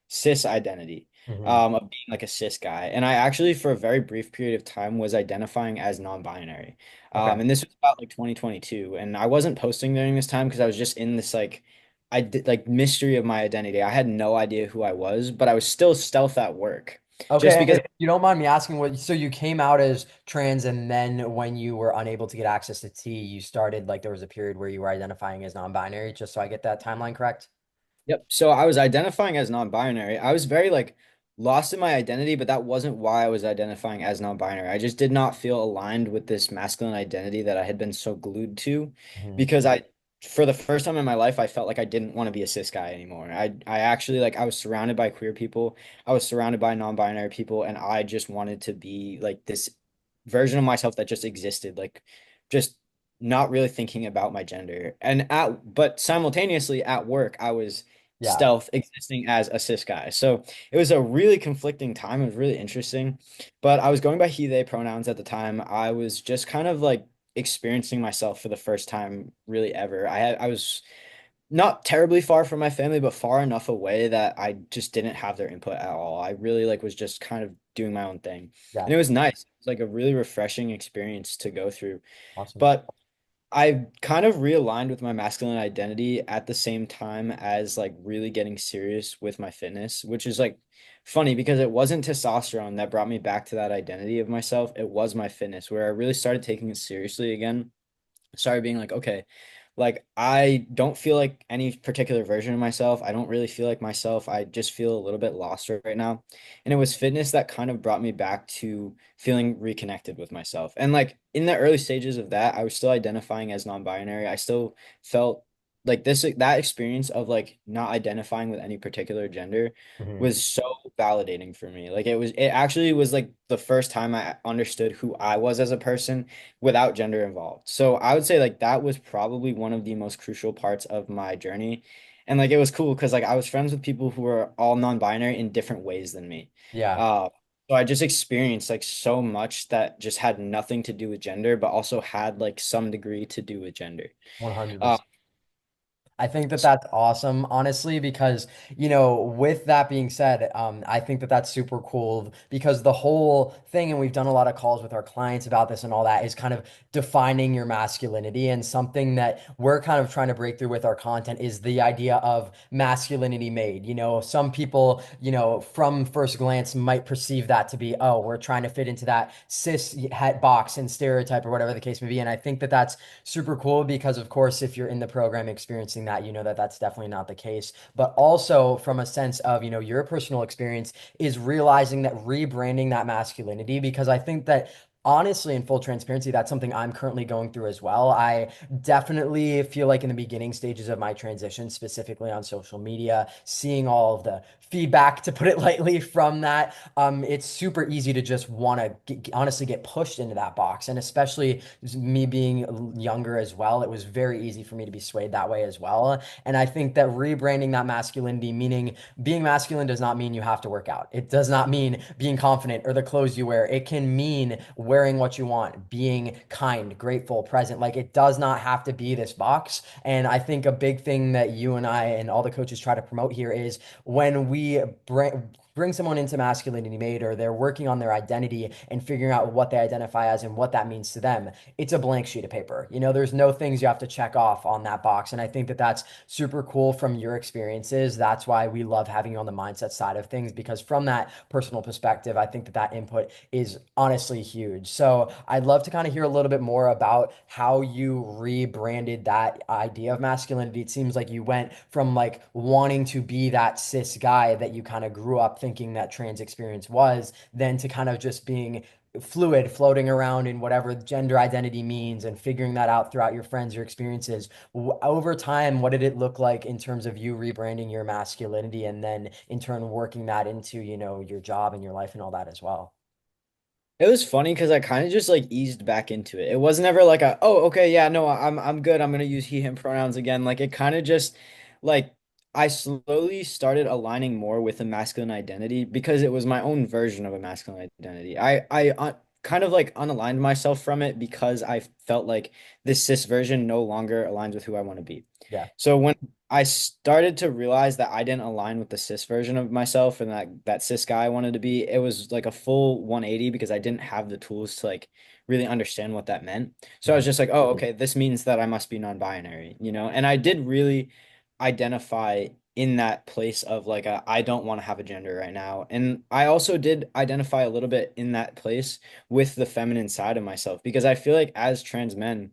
cis identity, Hmm. of being like a cis guy. And I actually, for a very brief period of time, was identifying as non-binary. Okay. And this was about like 2022, and I wasn't posting during this time because I was just in this like I did like mystery of my identity. I had no idea who I was, but I was still stealth at work Okay, just and because. if you don't mind me asking, what so you came out as trans, and then when you were unable to get access to T, you started like there was a period where you were identifying as non-binary, just so I get that timeline correct? Yep. So I was identifying as non-binary. I was very like lost in my identity, but that wasn't why I was identifying as non-binary. I just did not feel aligned with this masculine identity that I had been so glued to Hmm. because for the first time in my life, I felt like I didn't want to be a cis guy anymore. I actually like I was surrounded by queer people. I was surrounded by non-binary people, and I just wanted to be like this version of myself that just existed, like just not really thinking about my gender. But simultaneously at work, I was Yeah. stealth existing as a cis guy. So it was a really conflicting time. It was really interesting. But I was going by he, they pronouns at the time. I was just kind of like experiencing myself for the first time really ever. I was not terribly far from my family, but far enough away that I just didn't have their input at all. I really like was just kind of doing my own thing. Yeah. And it was nice. It was like a really refreshing experience to go through. Awesome. But I kind of realigned with my masculine identity at the same time as like really getting serious with my fitness, which is like funny because it wasn't testosterone that brought me back to that identity of myself. It was my fitness where I really started taking it seriously again. Started being like, okay, like I don't feel like any particular version of myself. I don't really feel like myself. I just feel a little bit lost right now. And it was fitness that kind of brought me back to feeling reconnected with myself. And like in the early stages of that, I was still identifying as non-binary. I still felt like that experience of like not identifying with any particular gender Hmm. was so validating for me. Like it actually was like the first time I understood who I was as a person without gender involved. So I would say like that was probably one of the most crucial parts of my journey. And like it was cool because like I was friends with people who were all non-binary in different ways than me. Yeah. Uh, so I just experienced like so much that just had nothing to do with gender, but also had like some degree to do with gender. Uh, 100%. I think that that's awesome, honestly, because, with that being said, I think that that's super cool because the whole thing, and we've done a lot of calls with our clients about this and all that, is kind of defining your masculinity. And something that we're kind of trying to break through with our content is the idea of masculinity made. Some people, from first glance might perceive that to be, oh, we're trying to fit into that cis het box and stereotype or whatever the case may be. And I think that that's super cool because, of course, if you're in the program experiencing that, you know that that's definitely not the case. But also from a sense of, your personal experience is realizing that rebranding that masculinity, because I think that honestly, in full transparency, that's something I'm currently going through as well. I definitely feel like in the beginning stages of my transition, specifically on social media, seeing all of the feedback, to put it lightly, from that, it's super easy to just want to honestly get pushed into that box. And especially me being younger as well, it was very easy for me to be swayed that way as well. And I think that rebranding that masculinity, meaning being masculine, does not mean you have to work out. It does not mean being confident or the clothes you wear. It can mean wearing what you want, being kind, grateful, present. Like it does not have to be this box. And I think a big thing that you and I and all the coaches try to promote here is when we bring someone into Masculinity Made, or they're working on their identity and figuring out what they identify as and what that means to them, it's a blank sheet of paper. There's no things you have to check off on that box. And I think that that's super cool from your experiences. That's why we love having you on the mindset side of things, because from that personal perspective, I think that that input is honestly huge. So I'd love to kind of hear a little bit more about how you rebranded that idea of masculinity. It seems like you went from like wanting to be that cis guy that you kind of grew up thinking that trans experience was, then to kind of just being fluid, floating around in whatever gender identity means and figuring that out throughout your friends, your experiences. Over time, what did it look like in terms of you rebranding your masculinity and then in turn working that into, your job and your life and all that as well? It was funny because I kind of just like eased back into it. It wasn't ever like a, oh, okay, yeah, no, I'm good. I'm gonna use he, him pronouns again. Like it kind of just like I slowly started aligning more with a masculine identity because it was my own version of a masculine identity. I kind of like unaligned myself from it because I felt like this cis version no longer aligns with who I want to be. Yeah. So when I started to realize that I didn't align with the cis version of myself and that cis guy I wanted to be, it was like a full 180 because I didn't have the tools to like really understand what that meant. So I was Mhm. just like, oh, okay, this means that I must be non-binary, you know? And I did really identify in that place of like I don't want to have a gender right now. And I also did identify a little bit in that place with the feminine side of myself because I feel like as trans men,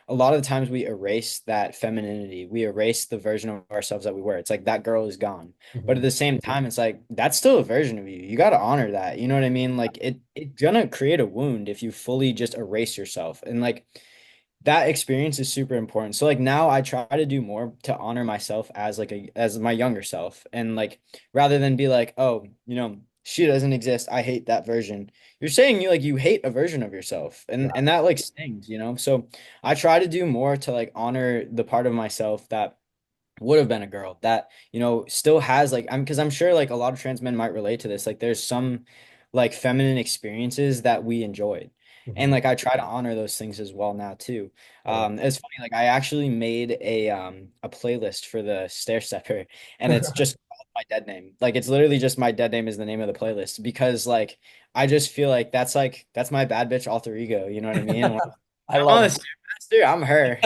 a lot of the times we erase that femininity. We erase the version of ourselves that we were. It's like that girl is gone. But at Mhm. the same time, it's like that's still a version of you. You got to honor that. You know what I mean? Like it's gonna create a wound if you fully just erase yourself. And like that experience is super important. So like now I try to do more to honor myself as like a as my younger self and like rather than be like, oh, she doesn't exist. I hate that version. You're saying you hate a version of yourself and that like stings. So I try to do more to like honor the part of myself that would have been a girl that still has like I'm because I'm sure like a lot of trans men might relate to this like there's some like feminine experiences that we enjoyed and Mhm. like I try to honor those things as well now too. Totally. It's funny like I actually made a playlist for the stair stepper and it's just called my dead name, like it's literally just my dead name is the name of the playlist because like I just feel like that's my bad bitch alter ego, you know what I mean? When I I'm on love the it. stairmaster, I'm her.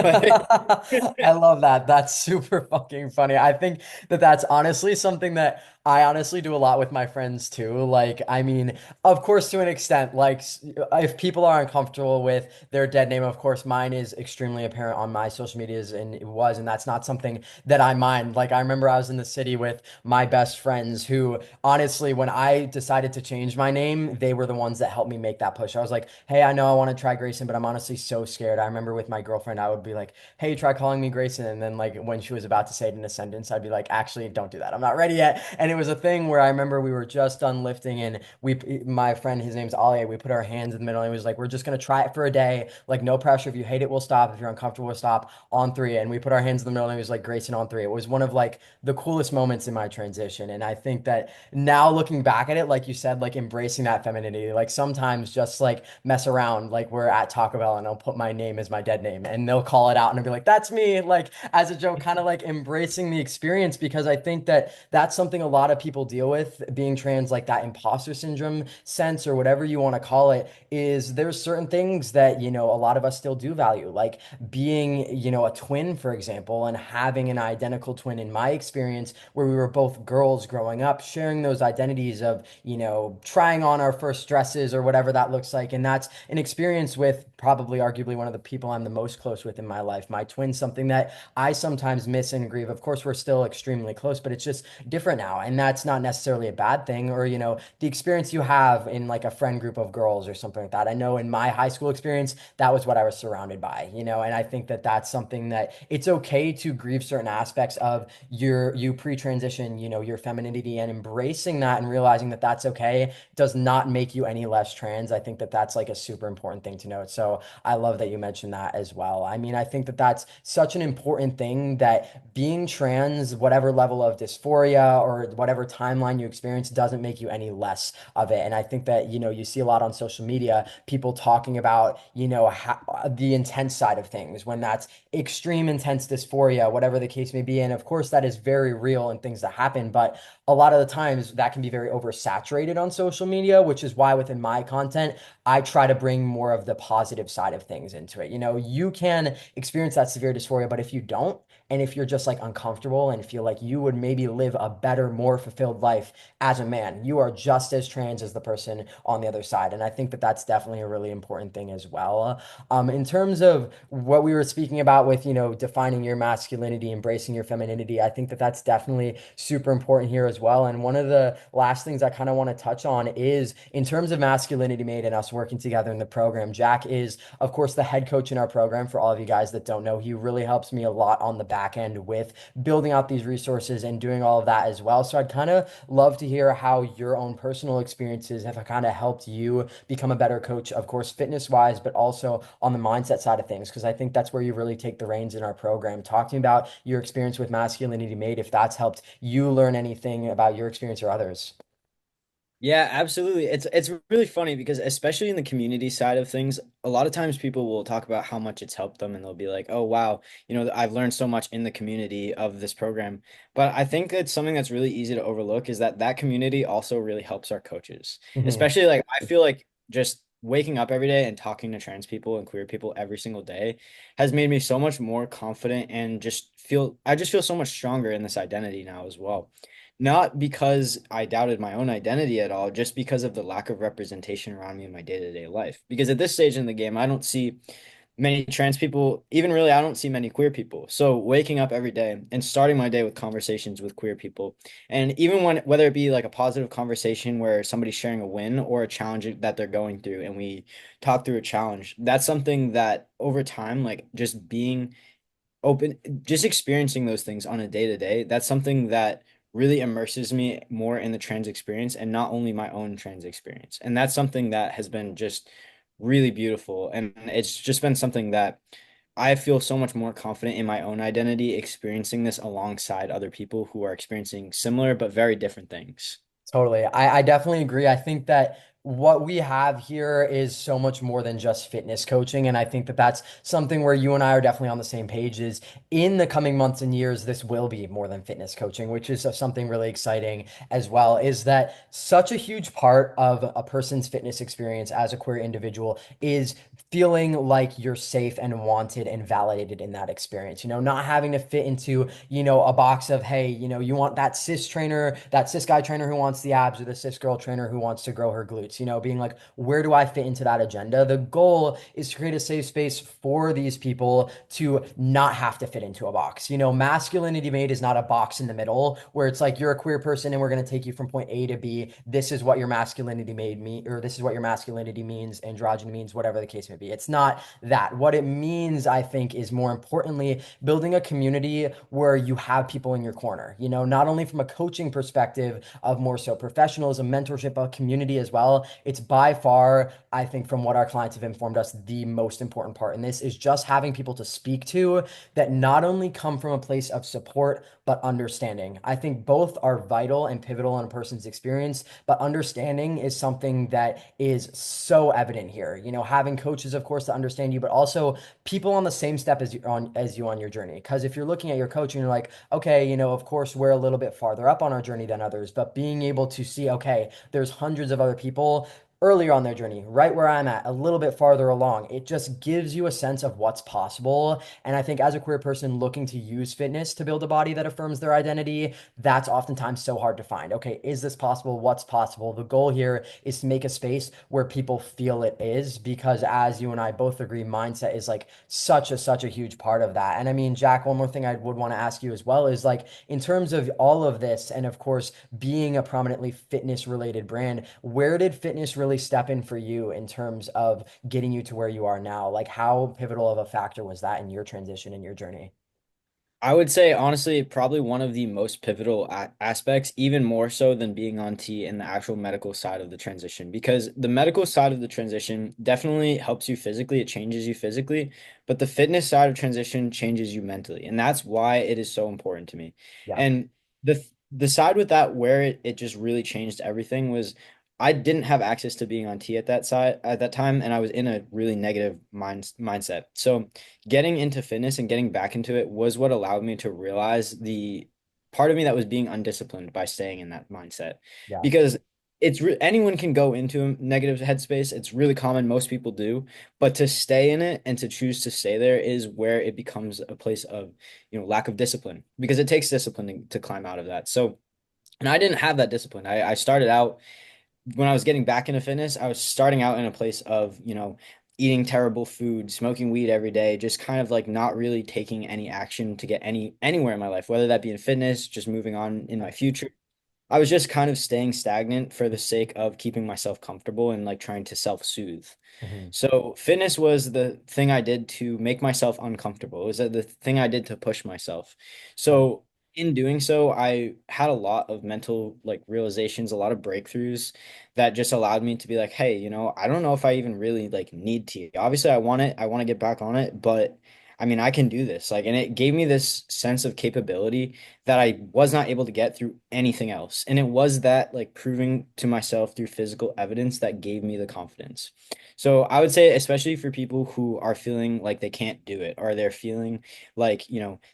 I love that. That's super fucking funny. I think that that's honestly something that I honestly do a lot with my friends too. Like, I mean, of course, to an extent, like if people are uncomfortable with their dead name, of course, mine is extremely apparent on my social medias and it was, and that's not something that I mind. Like, I remember I was in the city with my best friends who honestly, when I decided to change my name, they were the ones that helped me make that push. I was like, hey, I know I want to try Grayson, but I'm honestly so scared. I remember with my girlfriend, I would be like, hey, try calling me Grayson. And then like when she was about to say it in a sentence, I'd be like, actually, don't do that. I'm not ready yet. And it was a thing where I remember we were just done lifting and my friend, his name's Ali, we put our hands in the middle and he was like, we're just going to try it for a day. Like no pressure. If you hate it, we'll stop. If you're uncomfortable, we'll stop on three. And we put our hands in the middle and he was like, Grayson on three. It was one of like the coolest moments in my transition. And I think that now looking back at it, like you said, like embracing that femininity, like sometimes just like mess around, like we're at Taco Bell and I'll put my name as my dead name and they'll call it out and I'll be like, that's me, like as a joke, kind of like embracing the experience because I think that that's something a lot of people deal with being trans, like that imposter syndrome sense or whatever you want to call it, is there's certain things that, a lot of us still do value, like being, a twin, for example, and having an identical twin in my experience where we were both girls growing up, sharing those identities of, trying on our first dresses or whatever that looks like. And that's an experience with probably arguably one of the people I'm the most close with in my life, my twin, something that I sometimes miss and grieve. Of course, we're still extremely close, but it's just different now. And that's not necessarily a bad thing or, the experience you have in like a friend group of girls or something like that. I know in my high school experience, that was what I was surrounded by, and I think that that's something that it's okay to grieve certain aspects of you pre-transition, your femininity and embracing that and realizing that that's okay does not make you any less trans. I think that that's like a super important thing to note. So I love that you mentioned that as well. I mean, I think that that's such an important thing that being trans, whatever level of dysphoria or whatever timeline you experience, doesn't make you any less of it. And I think that, you see a lot on social media, people talking about, the intense side of things when that's extreme intense dysphoria, whatever the case may be. And of course, that is very real and things that happen. But a lot of the times that can be very oversaturated on social media, which is why within my content, I try to bring more of the positive side of things into it. You can experience that severe dysphoria, but if you don't, and if you're just like uncomfortable and feel like you would maybe live a better, more fulfilled life as a man, you are just as trans as the person on the other side. And I think that that's definitely a really important thing as well. In terms of what we were speaking about with, defining your masculinity, embracing your femininity, I think that that's definitely super important here as well. And one of the last things I kind of want to touch on is in terms of Masculinity Made and us working together in the program. Jack is, of course, the head coach in our program. For all of you guys that don't know, he really helps me a lot on the back end with building out these resources and doing all of that as well. So I'd kind of love to hear how your own personal experiences have kind of helped you become a better coach, of course, fitness wise, but also on the mindset side of things, because I think that's where you really take the reins in our program. Talk to me about your experience with Masculinity Made, if that's helped you learn anything about your experience or others. Yeah, absolutely. It's really funny because especially in the community side of things, a lot of times people will talk about how much it's helped them and they'll be like, "Oh, wow, I've learned so much in the community of this program." But I think it's something that's really easy to overlook is that community also really helps our coaches. Mhm. Especially like I feel like just waking up every day and talking to trans people and queer people every single day has made me so much more confident and I just feel so much stronger in this identity now as well. Not because I doubted my own identity at all, just because of the lack of representation around me in my day-to-day life. Because at this stage in the game, I don't see many trans people, even really, I don't see many queer people. So waking up every day and starting my day with conversations with queer people, and even whether it be like a positive conversation where somebody's sharing a win or a challenge that they're going through, and we talk through a challenge, that's something that over time, like just being open, just experiencing those things on a day to day, that's something that really immerses me more in the trans experience and not only my own trans experience. And that's something that has been just really beautiful. And it's just been something that I feel so much more confident in my own identity experiencing this alongside other people who are experiencing similar but very different things. Totally. I definitely agree. I think that what we have here is so much more than just fitness coaching. And I think that that's something where you and I are definitely on the same page is in the coming months and years, this will be more than fitness coaching, which is something really exciting as well, is that such a huge part of a person's fitness experience as a queer individual is feeling like you're safe and wanted and validated in that experience, not having to fit into, a box of, hey, you want that cis trainer, that cis guy trainer who wants the abs or the cis girl trainer who wants to grow her glutes, being like, where do I fit into that agenda? The goal is to create a safe space for these people to not have to fit into a box. Masculinity Made is not a box in the middle where it's like you're a queer person and we're going to take you from point A to B. This is what your masculinity made me, or this is what your masculinity means, androgyny means, whatever the case may be. It's not that. What it means, I think, is more importantly building a community where you have people in your corner, not only from a coaching perspective of more so professionalism, mentorship, a community as well. It's by far, I think, from what our clients have informed us, the most important part in this is just having people to speak to that not only come from a place of support, but understanding. I think both are vital and pivotal in a person's experience, but understanding is something that is so evident here. Having coaches, of course, to understand you, but also people on the same step as you on your journey. Because if you're looking at your coach and you're like, okay, of course we're a little bit farther up on our journey than others, but being able to see, okay, there's hundreds of other people earlier on their journey, right where I'm at, a little bit farther along. It just gives you a sense of what's possible. And I think as a queer person looking to use fitness to build a body that affirms their identity, that's oftentimes so hard to find. Okay, is this possible? What's possible? The goal here is to make a space where people feel it is, because as you and I both agree, mindset is like such a huge part of that. And I mean, Jack, one more thing I would want to ask you as well is like in terms of all of this, and of course, being a prominently fitness related brand, where did fitness really step in for you in terms of getting you to where you are now? Like, how pivotal of a factor was that in your transition in your journey? I would say honestly, probably one of the most pivotal aspects, even more so than being on T in the actual medical side of the transition, because the medical side of the transition definitely helps you physically, it changes you physically, but the fitness side of transition changes you mentally, and that's why it is so important to me. Yeah. And the side with that where it just really changed everything was I didn't have access to being on T at that time, and I was in a really negative mindset. So getting into fitness and getting back into it was what allowed me to realize the part of me that was being undisciplined by staying in that mindset Yes. because anyone can go into a negative headspace. It's really common. Most people do, but to stay in it and to choose to stay there is where it becomes a place of, lack of discipline because it takes discipline to climb out of that. So, and I didn't have that discipline. I started out when I was getting back into fitness, I was starting out in a place of, eating terrible food, smoking weed every day, just kind of like not really taking any action to get anywhere in my life, whether that be in fitness, just moving on in my future. I was just kind of staying stagnant for the sake of keeping myself comfortable and like trying to self-soothe. Mhm. So fitness was the thing I did to make myself uncomfortable. It was the thing I did to push myself. Right. So in doing so, I had a lot of mental like realizations, a lot of breakthroughs that just allowed me to be like, hey, I don't know if I even really like need to. Obviously, I want it. I want to get back on it, but I mean, I can do this. Like, and it gave me this sense of capability that I was not able to get through anything else. And it was that like proving to myself through physical evidence that gave me the confidence. So I would say, especially for people who are feeling like they can't do it or they're feeling like,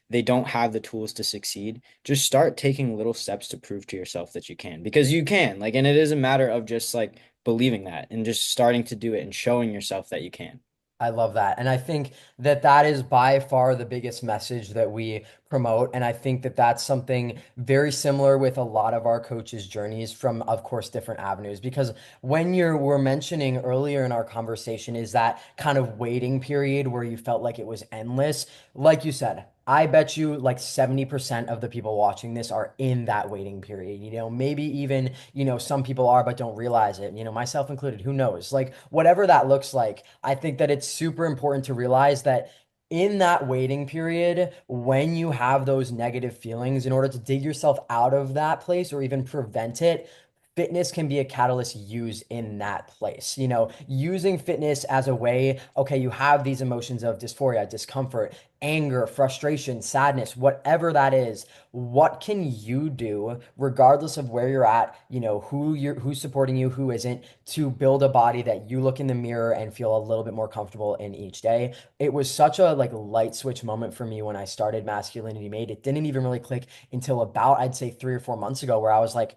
they don't have the tools to succeed, just start taking little steps to prove to yourself that you can because you can. Like, and it is a matter of just like believing that and just starting to do it and showing yourself that you can. I love that. And I think that that is by far the biggest message that we promote. And I think that that's something very similar with a lot of our coaches' journeys from, of course, different avenues. Because when we're mentioning earlier in our conversation is that kind of waiting period where you felt like it was endless. Like you said, I bet you like 70% of the people watching this are in that waiting period. Maybe even, some people are, but don't realize it, myself included, who knows? Like, whatever that looks like, I think that it's super important to realize that in that waiting period, when you have those negative feelings, in order to dig yourself out of that place or even prevent it, fitness can be a catalyst used in that place. Using fitness as a way, okay, you have these emotions of dysphoria, discomfort, anger, frustration, sadness, whatever that is, what can you do regardless of where you're at, who's supporting you, who isn't, to build a body that you look in the mirror and feel a little bit more comfortable in each day. It was such a like light switch moment for me when I started Masculinity Made. It didn't even really click until about, I'd say, 3 or 4 months ago, where I was like,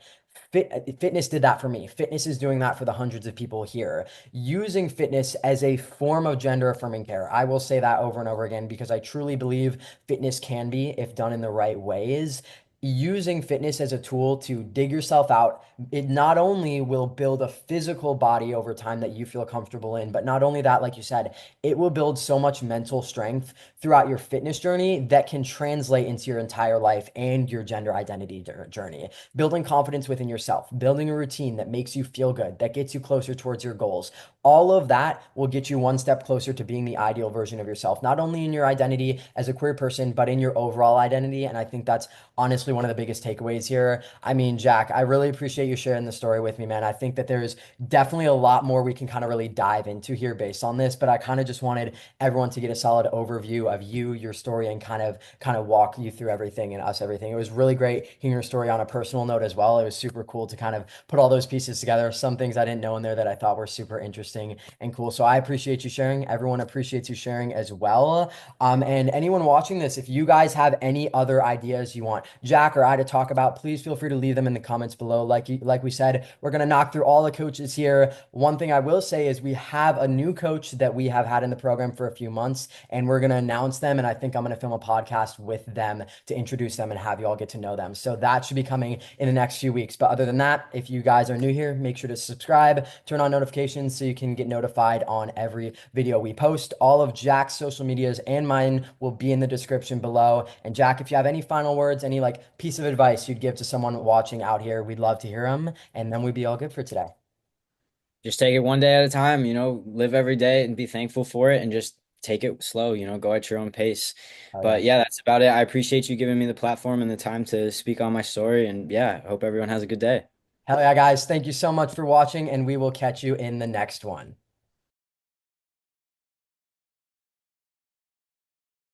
fitness did that for me. Fitness is doing that for the hundreds of people here. Using fitness as a form of gender affirming care. I will say that over and over again because I truly believe fitness can be, if done in the right ways. Using fitness as a tool to dig yourself out, it not only will build a physical body over time that you feel comfortable in, but not only that, like you said, it will build so much mental strength throughout your fitness journey that can translate into your entire life and your gender identity journey. Building confidence within yourself, building a routine that makes you feel good, that gets you closer towards your goals. All of that will get you one step closer to being the ideal version of yourself, not only in your identity as a queer person, but in your overall identity. And I think that's honestly one of the biggest takeaways here. I mean, Jack, I really appreciate you sharing the story with me, man. I think that there's definitely a lot more we can kind of really dive into here based on this, but I kind of just wanted everyone to get a solid overview of you, your story, and kind of walk you through everything and us everything. It was really great hearing your story on a personal note as well. It was super cool to kind of put all those pieces together. Some things I didn't know in there that I thought were super interesting and cool. So I appreciate you sharing. Everyone appreciates you sharing as well. And anyone watching this, if you guys have any other ideas you want Jack or I to talk about, please feel free to leave them in the comments below. Like we said, we're gonna knock through all the coaches here. One thing I will say is we have a new coach that we have had in the program for a few months, and we're gonna announce them. And I think I'm gonna film a podcast with them to introduce them and have you all get to know them. So that should be coming in the next few weeks. But other than that, if you guys are new here, make sure to subscribe, turn on notifications so you can get notified on every video we post. All of Jack's social medias and mine will be in the description below. And Jack, if you have any final words, any like piece of advice you'd give to someone watching out here, we'd love to hear them. And then we'd be all good for today. Just take it one day at a time, live every day and be thankful for it and just take it slow, go at your own pace. Oh yeah. But yeah, that's about it. I appreciate you giving me the platform and the time to speak on my story. And yeah, I hope everyone has a good day. Hell yeah, guys. Thank you so much for watching, and we will catch you in the next one.